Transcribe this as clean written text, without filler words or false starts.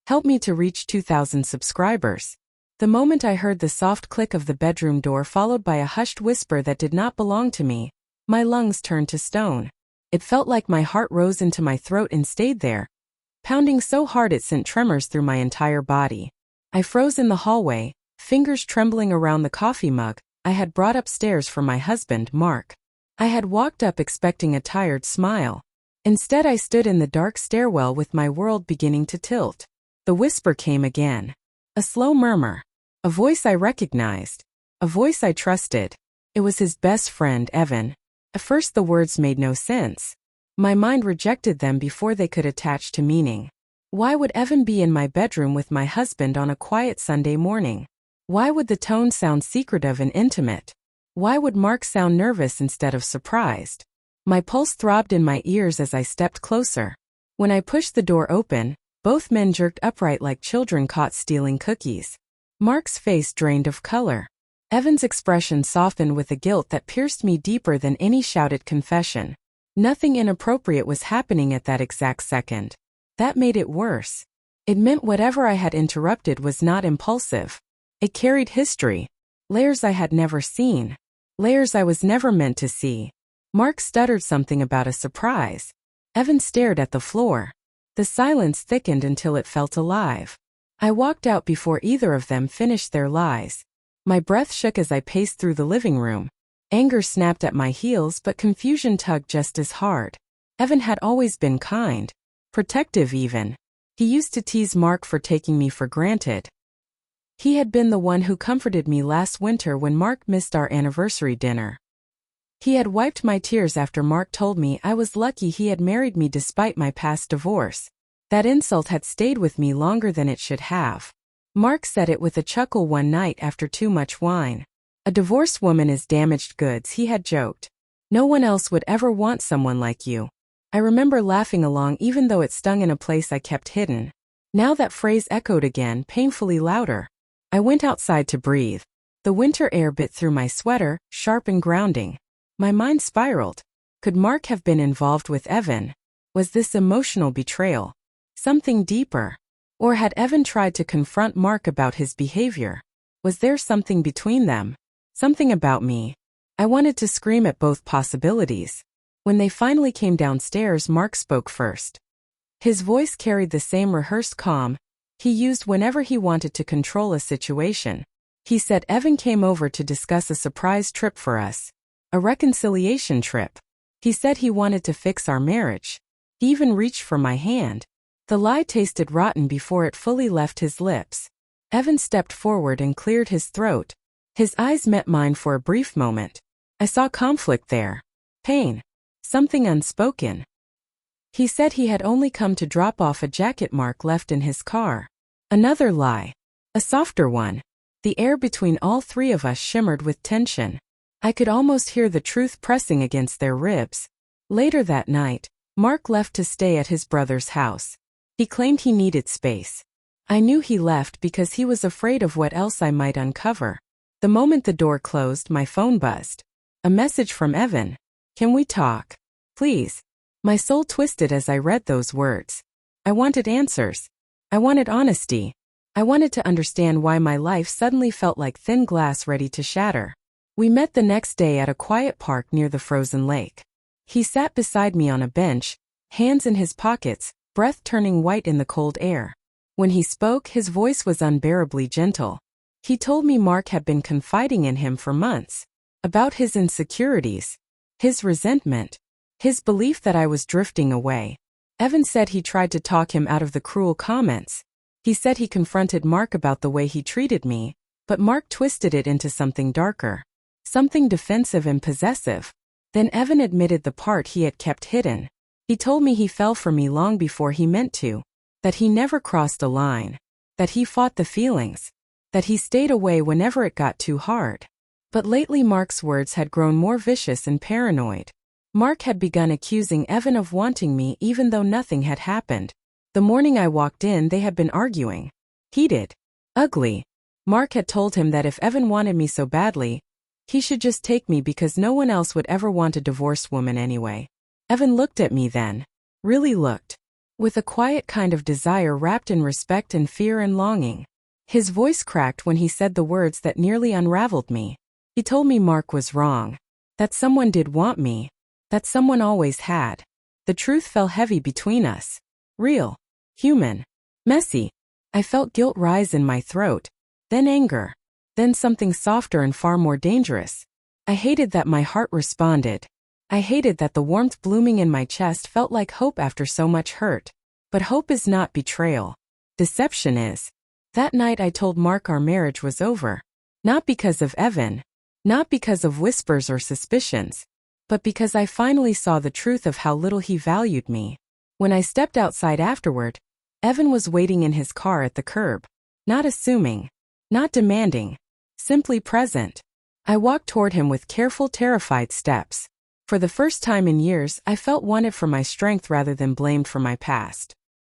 Help me to reach 2,000 subscribers. The moment I heard the soft click of the bedroom door followed by a hushed whisper that did not belong to me, my lungs turned to stone. It felt like my heart rose into my throat and stayed there, pounding so hard it sent tremors through my entire body. I froze in the hallway, fingers trembling around the coffee mug I had brought upstairs for my husband, Mark. I had walked up expecting a tired smile. Instead, I stood in the dark stairwell with my world beginning to tilt. The whisper came again. A slow murmur. A voice I recognized. A voice I trusted. It was his best friend, Evan. At first the words made no sense. My mind rejected them before they could attach to meaning. Why would Evan be in my bedroom with my husband on a quiet Sunday morning? Why would the tone sound secretive and intimate? Why would Mark sound nervous instead of surprised? My pulse throbbed in my ears as I stepped closer. When I pushed the door open, both men jerked upright like children caught stealing cookies. Mark's face drained of color. Evan's expression softened with a guilt that pierced me deeper than any shouted confession. Nothing inappropriate was happening at that exact second. That made it worse. It meant whatever I had interrupted was not impulsive. It carried history. Layers I had never seen. Layers I was never meant to see. Mark stuttered something about a surprise. Evan stared at the floor. The silence thickened until it felt alive. I walked out before either of them finished their lies. My breath shook as I paced through the living room. Anger snapped at my heels, but confusion tugged just as hard. Evan had always been kind. Protective even. He used to tease Mark for taking me for granted. He had been the one who comforted me last winter when Mark missed our anniversary dinner. He had wiped my tears after Mark told me I was lucky he had married me despite my past divorce. That insult had stayed with me longer than it should have. Mark said it with a chuckle one night after too much wine. A divorced woman is damaged goods, he had joked. No one else would ever want someone like you. I remember laughing along even though it stung in a place I kept hidden. Now that phrase echoed again, painfully louder. I went outside to breathe. The winter air bit through my sweater, sharp and grounding. My mind spiraled. Could Mark have been involved with Evan? Was this emotional betrayal something deeper? Or had Evan tried to confront Mark about his behavior? Was there something between them? Something about me? I wanted to scream at both possibilities. When they finally came downstairs, Mark spoke first. His voice carried the same rehearsed calm he used whenever he wanted to control a situation. He said Evan came over to discuss a surprise trip for us. A reconciliation trip. He said he wanted to fix our marriage. He even reached for my hand. The lie tasted rotten before it fully left his lips. Evan stepped forward and cleared his throat. His eyes met mine for a brief moment. I saw conflict there. Pain. Something unspoken. He said he had only come to drop off a jacket Mark left in his car. Another lie. A softer one. The air between all three of us shimmered with tension. I could almost hear the truth pressing against their ribs. Later that night, Mark left to stay at his brother's house. He claimed he needed space. I knew he left because he was afraid of what else I might uncover. The moment the door closed, my phone buzzed. A message from Evan. Can we talk? Please. My soul twisted as I read those words. I wanted answers. I wanted honesty. I wanted to understand why my life suddenly felt like thin glass ready to shatter. We met the next day at a quiet park near the frozen lake. He sat beside me on a bench, hands in his pockets, breath turning white in the cold air. When he spoke, his voice was unbearably gentle. He told me Mark had been confiding in him for months. About his insecurities. His resentment. His belief that I was drifting away. Evan said he tried to talk him out of the cruel comments. He said he confronted Mark about the way he treated me, but Mark twisted it into something darker. Something defensive and possessive. Then Evan admitted the part he had kept hidden. He told me he fell for me long before he meant to. That he never crossed a line. That he fought the feelings. That he stayed away whenever it got too hard. But lately Mark's words had grown more vicious and paranoid. Mark had begun accusing Evan of wanting me even though nothing had happened. The morning I walked in, they had been arguing. Heated. Ugly. Mark had told him that if Evan wanted me so badly, he should just take me because no one else would ever want a divorced woman anyway. Evan looked at me then. Really looked. with a quiet kind of desire wrapped in respect and fear and longing. His voice cracked when he said the words that nearly unraveled me. He told me Mark was wrong. That someone did want me. That someone always had. The truth fell heavy between us. Real. Human. Messy. I felt guilt rise in my throat. Then anger. Then something softer and far more dangerous. I hated that my heart responded. I hated that the warmth blooming in my chest felt like hope after so much hurt. But hope is not betrayal. Deception is. That night I told Mark our marriage was over. Not because of Evan. Not because of whispers or suspicions. But because I finally saw the truth of how little he valued me. When I stepped outside afterward, Evan was waiting in his car at the curb. Not assuming. Not demanding. Simply present. I walked toward him with careful, terrified steps. For the first time in years, I felt wanted for my strength rather than blamed for my past.